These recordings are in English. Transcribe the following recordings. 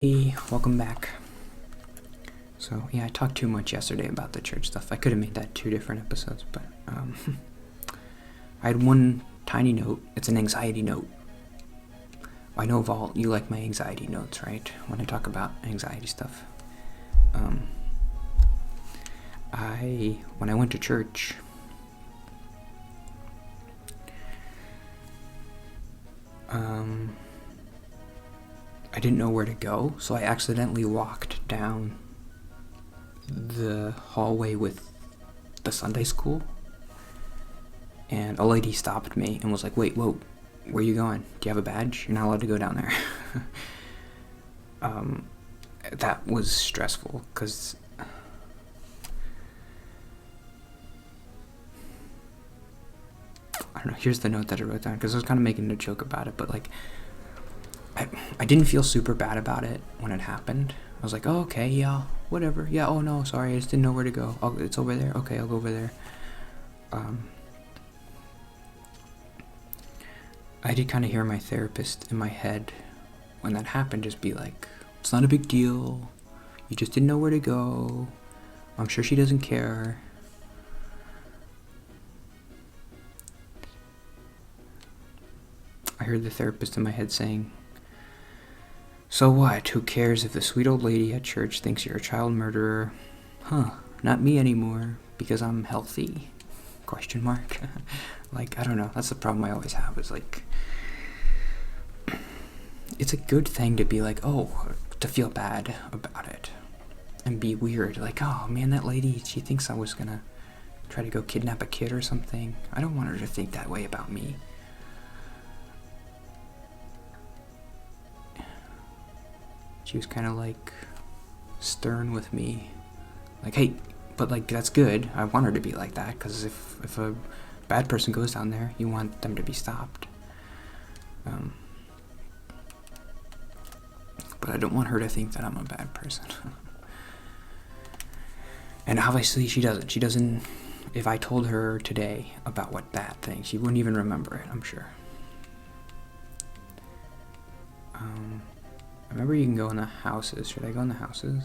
Hey, welcome back. So, yeah, I talked too much yesterday about the church stuff. I could have made that 2 different episodes, but I had one tiny note. It's an anxiety note. I know, Vault, you like my anxiety notes, right? When I talk about anxiety stuff. When I went to church, I didn't know where to go, so I accidentally walked down the hallway with the Sunday school, and a lady stopped me and was like, wait, whoa, where are you going? Do you have a badge? You're not allowed to go down there. That was stressful, because I don't know, here's the note that I wrote down, because I was kind of making a joke about it, but like, I didn't feel super bad about it when it happened. I was like, oh, okay, yeah, whatever. Yeah, oh no, sorry, I just didn't know where to go. Oh, it's over there? Okay, I'll go over there. I did kind of hear my therapist in my head when that happened just be like, it's not a big deal. You just didn't know where to go. I'm sure she doesn't care. I heard the therapist in my head saying, so what? Who cares if the sweet old lady at church thinks you're a child murderer? Huh, not me anymore, because I'm healthy? Question mark. Like, I don't know, that's the problem I always have, is like, it's a good thing to be like, oh, to feel bad about it. And be weird, like, oh man, that lady, she thinks I was gonna try to go kidnap a kid or something. I don't want her to think that way about me. She was kind of like stern with me, like, hey, but like, that's good. I want her to be like that, because if a bad person goes down there, you want them to be stopped. But I don't want her to think that I'm a bad person. And obviously she doesn't. She doesn't. If I told her today about what that thing, she wouldn't even remember it, I'm sure. I remember you can go in the houses. Should I go in the houses?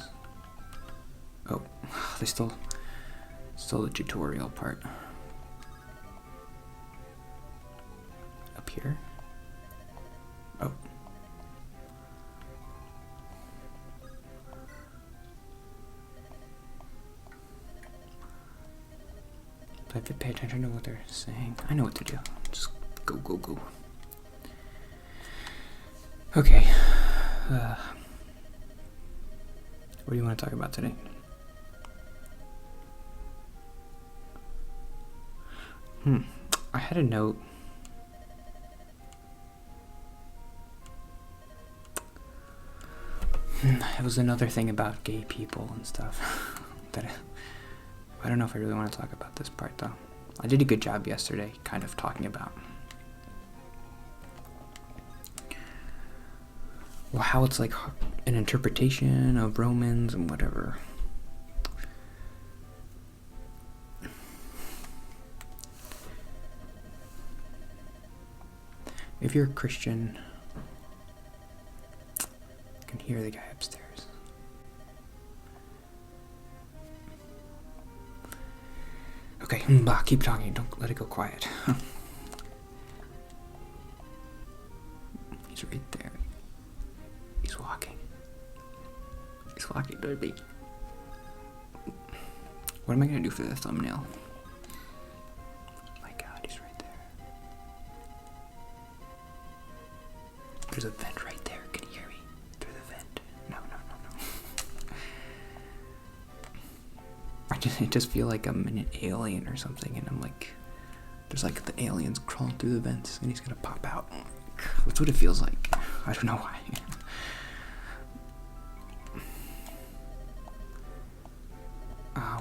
Oh, they still the tutorial part. Up here? Oh. Do I have to pay attention to what they're saying? I know what to do. Just go, go, go. Okay. What do you want to talk about today? I had a note. It was another thing about gay people and stuff. That I don't know if I really want to talk about this part, though. I did a good job yesterday, kind of talking about, well, how it's like an interpretation of Romans and whatever. If you're a Christian, I can hear the guy upstairs. Okay, keep talking, don't let it go quiet. He's right there. He's walking. He's walking toward me. What am I gonna do for the thumbnail? Oh my god, he's right there. There's a vent right there. Can you hear me? Through the vent. No. I just feel like I'm an alien or something, and I'm like, there's like the aliens crawling through the vents, and he's gonna pop out. That's what it feels like. I don't know why.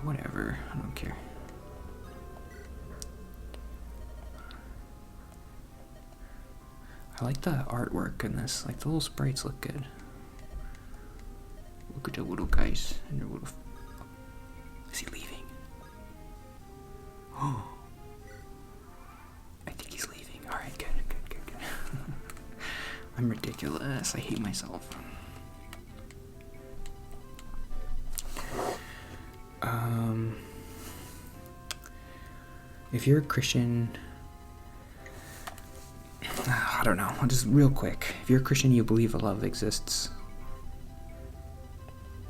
Whatever. I don't care. I like the artwork in this. Like, the little sprites look good. Look at the little guys and their little... Is he leaving? Oh. I think he's leaving. Alright, good. I'm ridiculous. I hate myself. If you're a Christian, I don't know, just real quick. If you're a Christian, you believe love exists.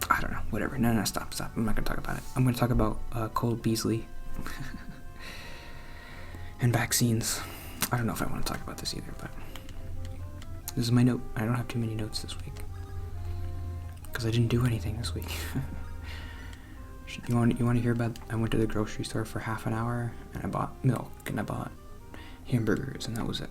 I don't know, whatever. No, stop. I'm not going to talk about it. I'm going to talk about Cole Beasley and vaccines. I don't know if I want to talk about this either, but this is my note. I don't have too many notes this week because I didn't do anything this week. You want to hear about? I went to the grocery store for half an hour and I bought milk and I bought hamburgers and that was it.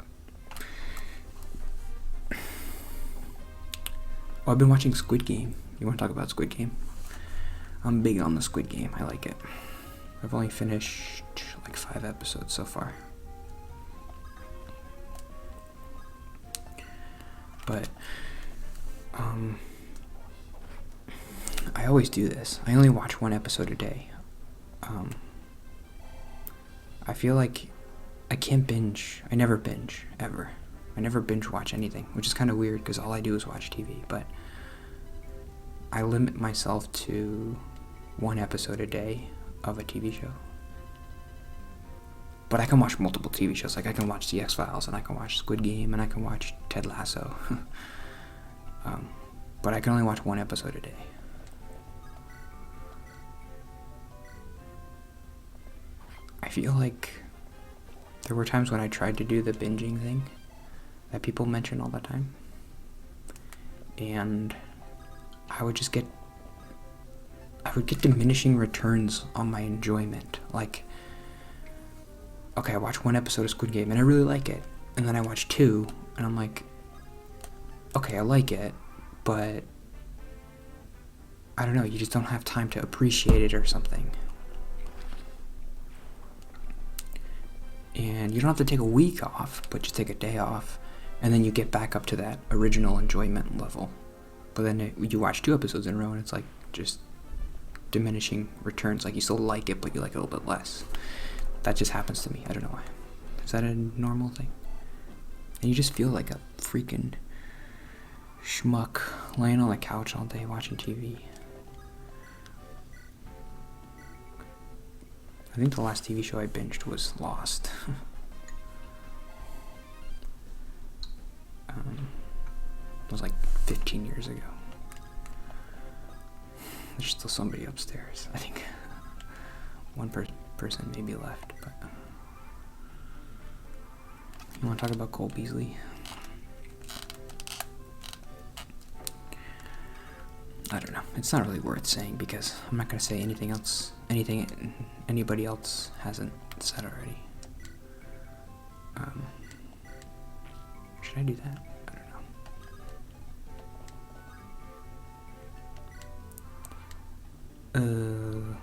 Oh, I've been watching Squid Game. You want to talk about Squid Game? I'm big on the Squid Game. I like it. I've only finished like 5 episodes so far. But I always do this. I only watch 1 episode a day. I feel like I can't binge. I never binge, ever. I never binge watch anything, which is kind of weird because all I do is watch TV. But I limit myself to 1 episode a day of a TV show. But I can watch multiple TV shows. Like I can watch The X-Files and I can watch Squid Game and I can watch Ted Lasso. But I can only watch 1 episode a day. I feel like there were times when I tried to do the binging thing that people mention all the time. And I would get diminishing returns on my enjoyment. Like, okay, I watch 1 episode of Squid Game and I really like it. And then I watch 2 and I'm like, okay, I like it, but I don't know, you just don't have time to appreciate it or something. And you don't have to take a week off, but just take a day off, and then you get back up to that original enjoyment level. But then you watch 2 episodes in a row, and it's like just diminishing returns. Like you still like it, but you like it a little bit less. That just happens to me. I don't know why. Is that a normal thing? And you just feel like a freaking schmuck laying on the couch all day watching TV. I think the last TV show I binged was Lost. It was like 15 years ago. There's still somebody upstairs. I think one person maybe left, but you want to talk about Cole Beasley? I don't know. It's not really worth saying because I'm not going to say anything anybody else hasn't said already. Should I do that? I don't know.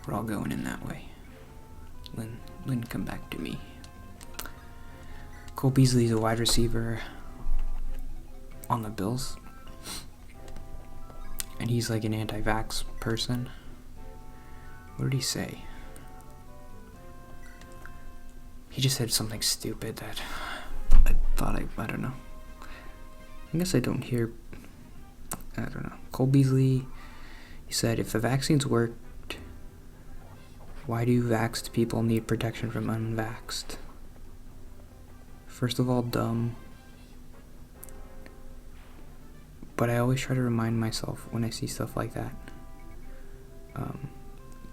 We're all going in that way. Lynn, come back to me. Cole Beasley's a wide receiver on the Bills. And he's like an anti-vax person. What did he say? He just said something stupid that I thought I don't know. I guess I don't hear. I don't know. Cole Beasley, he said, if the vaccines worked, why do vaxxed people need protection from unvaxxed? First of all, dumb. But I always try to remind myself when I see stuff like that.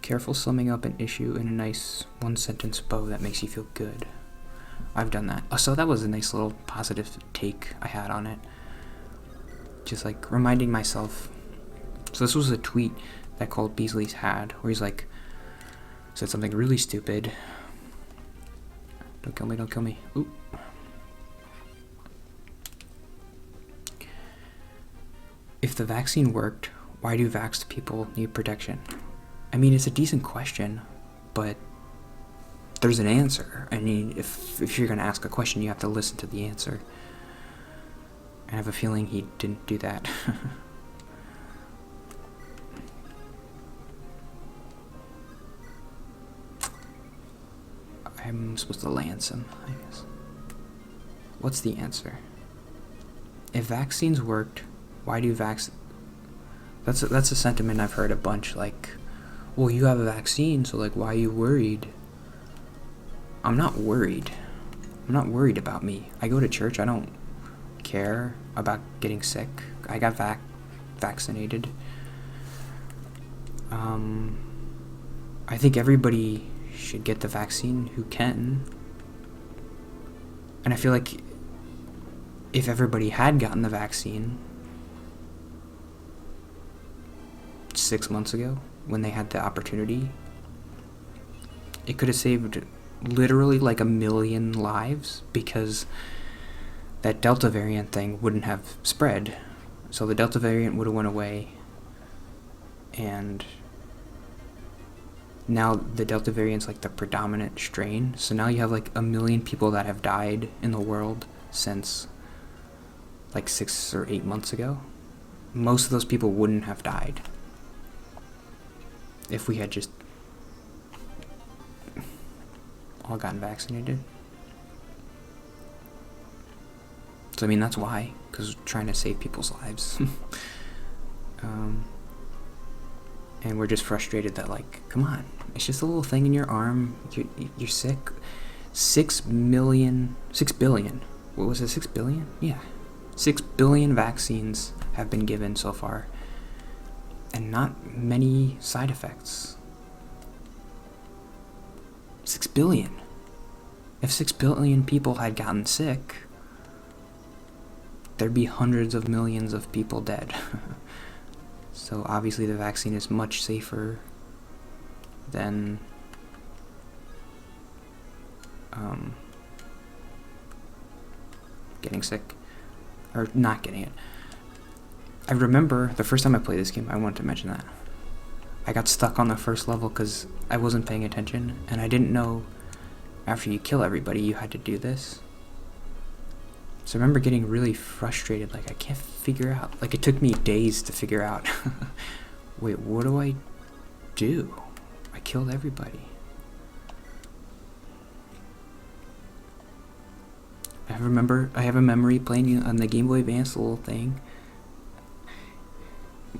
Careful summing up an issue in a nice 1-sentence bow that makes you feel good. I've done that. So that was a nice little positive take I had on it. Just like reminding myself. So this was a tweet that Cole Beasley's had where he's like, said something really stupid. Don't kill me. Ooh. If the vaccine worked, why do vaxxed people need protection? I mean, it's a decent question, but there's an answer. I mean, if you're going to ask a question, you have to listen to the answer. I have a feeling he didn't do that. I'm supposed to lance him, I guess. What's the answer? If vaccines worked, why do that's a sentiment I've heard a bunch, like, well, you have a vaccine, so, like, why are you worried? I'm not worried. I'm not worried about me. I go to church. I don't care about getting sick. I got vaccinated. I think everybody should get the vaccine who can. And I feel like if everybody had gotten the vaccine 6 months ago, when they had the opportunity, it could have saved literally like 1 million lives, because that Delta variant thing wouldn't have spread. So the Delta variant would have went away, and now the Delta variant's like the predominant strain. So now you have like 1 million people that have died in the world since like 6 or 8 months ago. Most of those people wouldn't have died if we had just all gotten vaccinated. So I mean, that's why, because we're trying to save people's lives. And we're just frustrated that, like, come on, it's just a little thing in your arm, you're sick. 6 billion, what was it, 6 billion? Yeah, 6 billion vaccines have been given so far, and not many side effects. 6 billion. If 6 billion people had gotten sick, there'd be hundreds of millions of people dead. So obviously the vaccine is much safer than getting sick, or not getting it. I remember the first time I played this game, I wanted to mention that I got stuck on the first level because I wasn't paying attention, and I didn't know after you kill everybody you had to do this. So I remember getting really frustrated, like, I can't figure out, like, it took me days to figure out, wait, what do I do? I killed everybody. I have a memory playing on the Game Boy Advance, little thing,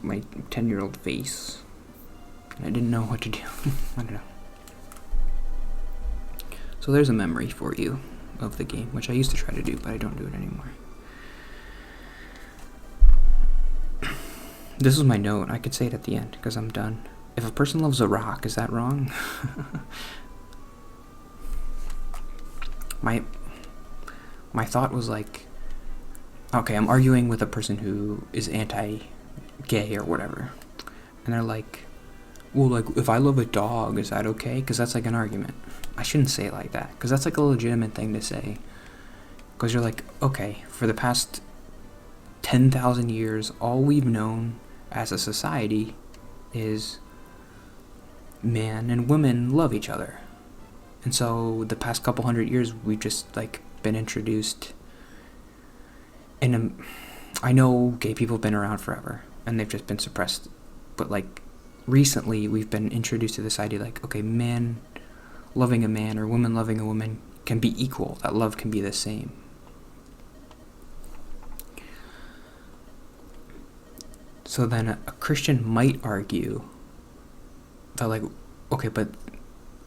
my 10-year-old face. I didn't know what to do. I don't know. So there's a memory for you of the game, which I used to try to do, but I don't do it anymore. This is my note. I could say it at the end, because I'm done. If a person loves a rock, is that wrong? My thought was like, okay, I'm arguing with a person who is anti-gay or whatever, and they're like, well, like, if I love a dog, is that okay? Because that's like an argument. I shouldn't say it like that, because that's like a legitimate thing to say. Because you're like, okay, for the past 10,000 years, all we've known as a society is man and woman love each other. And so the past couple hundred years, we've just, like, been introduced. And I know gay people have been around forever, and they've just been suppressed. But, like, recently, we've been introduced to this idea, like, okay, man loving a man or woman loving a woman can be equal. That love can be the same. So then a Christian might argue that, like, okay, but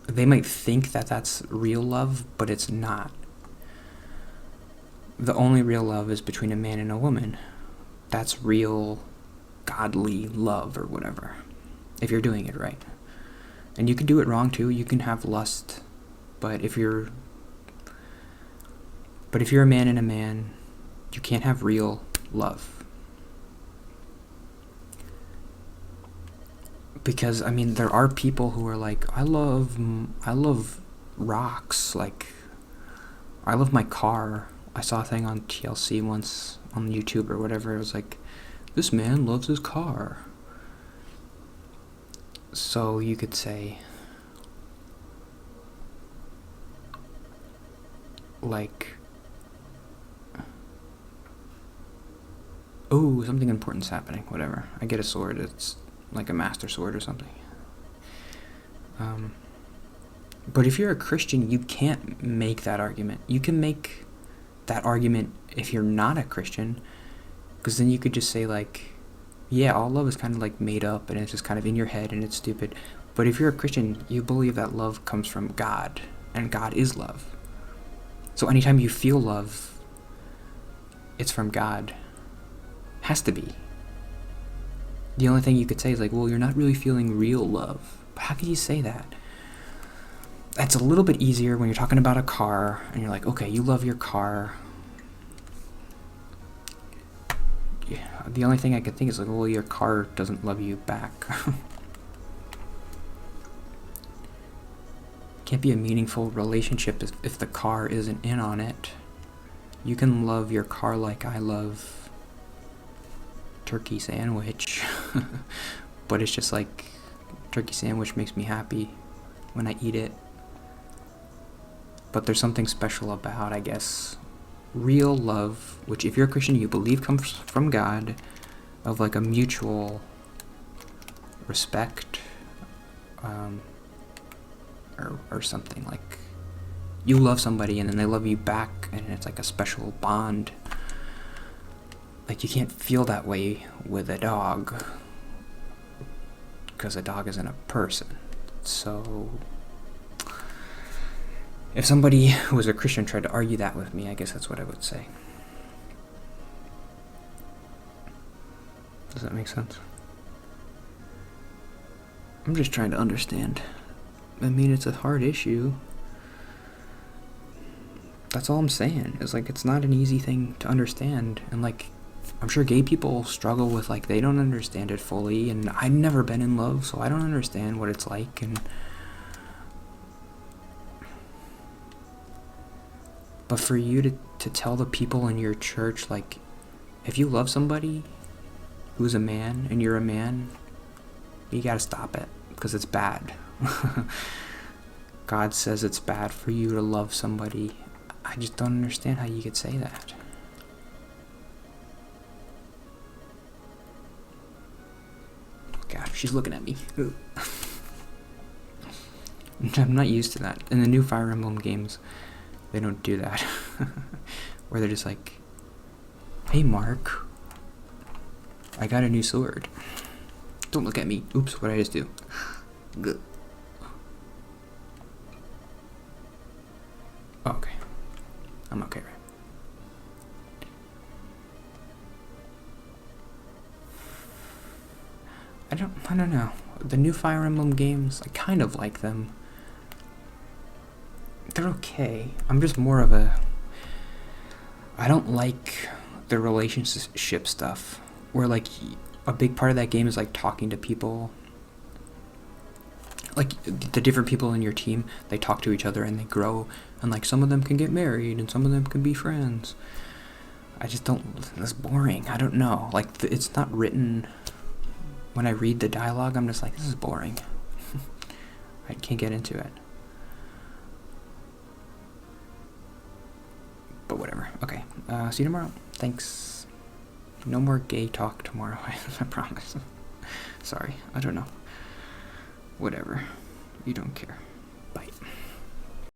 they might think that that's real love, but it's not. The only real love is between a man and a woman. That's real godly love or whatever, if you're doing it right. And you can do it wrong too. You can have lust, but if you're a man and a man, you can't have real love. Because, I mean, there are people who are like, I love rocks, like, I love my car. I saw a thing on TLC once, on YouTube or whatever, it was like, this man loves his car. So you could say, like, oh, something important's happening, whatever. I get a sword, it's like a master sword or something. But if you're a Christian, you can't make that argument. You can make that argument if you're not a Christian, Because then you could just say, like, yeah, all love is kind of like made up and it's just kind of in your head and it's stupid. But if you're a Christian, you believe that love comes from God, and God is love. So anytime you feel love, it's from God. Has to be. The only thing you could say is like, well, you're not really feeling real love. But how can you say that? That's a little bit easier when you're talking about a car and you're like, okay, you love your car. Yeah, the only thing I could think is like, well, your car doesn't love you back. Can't be a meaningful relationship if the car isn't in on it. You can love your car like I love turkey sandwich. But it's just like, turkey sandwich makes me happy when I eat it. But there's something special about, I guess, real love, which if you're a Christian, you believe comes from God, of like a mutual respect, or something. Like, you love somebody and then they love you back, and it's like a special bond. Like, you can't feel that way with a dog, because a dog isn't a person. So if somebody who was a Christian tried to argue that with me, I guess that's what I would say. Does that make sense? I'm just trying to understand. I mean, it's a hard issue. That's all I'm saying. It's like, it's not an easy thing to understand. And like, I'm sure gay people struggle with, like, they don't understand it fully. And I've never been in love, so I don't understand what it's like. And but for you to tell the people in your church, like, if you love somebody who's a man and you're a man, you gotta stop it, because it's bad. God says it's bad for you to love somebody. I just don't understand how you could say that. God, she's looking at me. I'm not used to that. In the new Fire Emblem games, they don't do that. Where they're just like, hey Mark, I got a new sword. Don't look at me. Oops, what did I just do? Good. Okay. I'm okay, right? I don't know. The new Fire Emblem games, I kind of like them. They're okay. I'm just more of a... I don't like the relationship stuff, where like a big part of that game is like talking to people. Like, the different people in your team, they talk to each other and they grow, and like some of them can get married and some of them can be friends. I just don't... That's boring. I don't know. Like, it's not written... When I read the dialogue, I'm just like, this is boring. I can't get into it. But whatever. Okay. See you tomorrow. Thanks. No more gay talk tomorrow. I promise. Sorry. I don't know. Whatever. You don't care.